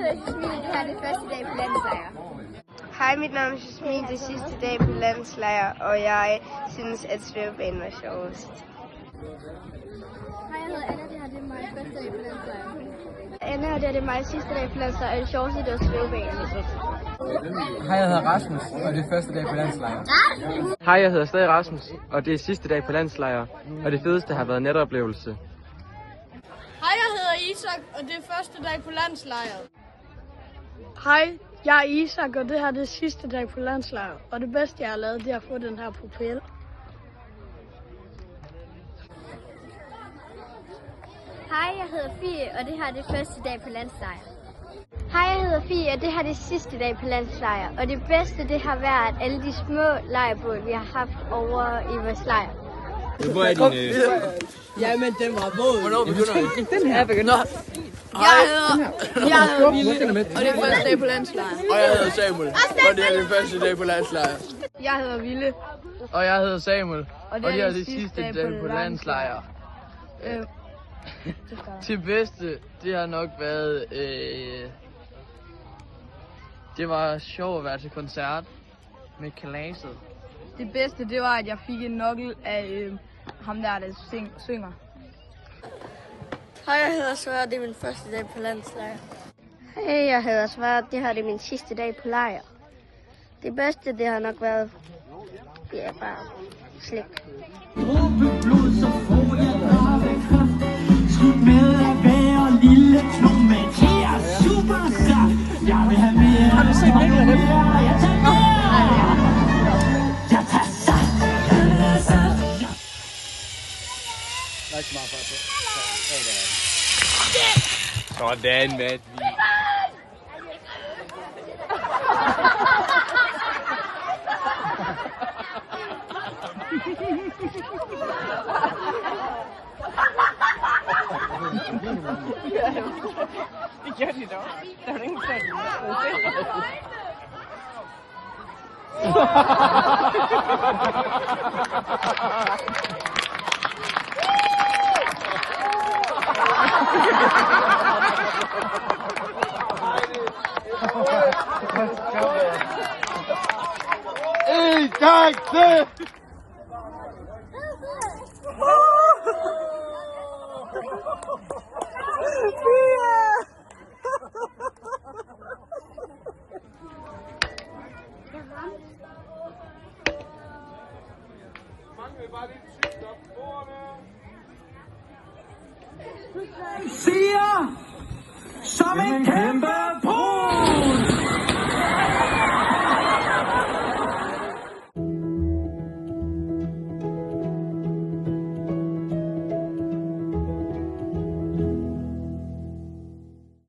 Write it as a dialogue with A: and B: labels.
A: hedder Jasmine, det her er det første dag på landeslejr.
B: Hej, mit navn er Jasmine, det er sidste dag på landeslejr, og jeg synes, at svævebanen var sjovest.
A: Hej, jeg hedder Anna, det her det er mig første dag på landeslejr.
B: Anna, det er mig sidste dag på landeslejr, og det sjoveste, det var svævebanen.
C: Hej, jeg hedder Rasmus, og det er første dag på landslejr.
D: Hej, jeg hedder stadig Rasmus, og det er sidste dag på landslejr, og det fedeste har været netoplevelse.
E: Hej, jeg hedder Isak, og det er første dag på landslejret.
F: Hej, jeg er Isak, og det her er det sidste dag på landslejr. Og det bedste, jeg har lavet, det er at få den her propel.
A: Hej, jeg hedder Fie, og det her er det første dag på landslejr. Hej, jeg hedder Fie, og det her er det sidste dag på landslejr. Og det bedste, det har været alle de små lejrbål, vi har haft over i vores lejr.
C: Hvor er din... Jamen, den var våd. Hvornår begynder vi? Den her begynder.
E: Jeg hedder Ville, og det er første dag på landslejr.
C: Og jeg hedder Samuel, og det er den første dag på landslejr.
F: Jeg hedder Ville.
C: Og jeg hedder Samuel, og det er det sidste
F: dag
C: dag på landslejr. Til bedste, det har nok været... Det var sjovt at være til koncert med kalaset.
E: Det bedste, det var, at jeg fik en nokkel af ham der synger.
F: Hej, jeg hedder Svær, det er min første dag på landslejr.
B: Hej, jeg hedder Svær, det her er min sidste dag på lejr. Det bedste, det har nok været... Ja, bare slik.
G: Blod, så får jeg dragekraft. Slut med at være lille klub med her superstar. Jeg vil have mere. Har du set mere? Jeg tager mere. Jeg tager saft. Jeg tager saft.
C: Der er ikke så meget for at se. Sådan, Matt.
D: Det gjorde de dog. Der var ingen sådan.
C: En gang til!
G: Siger som en kæmpe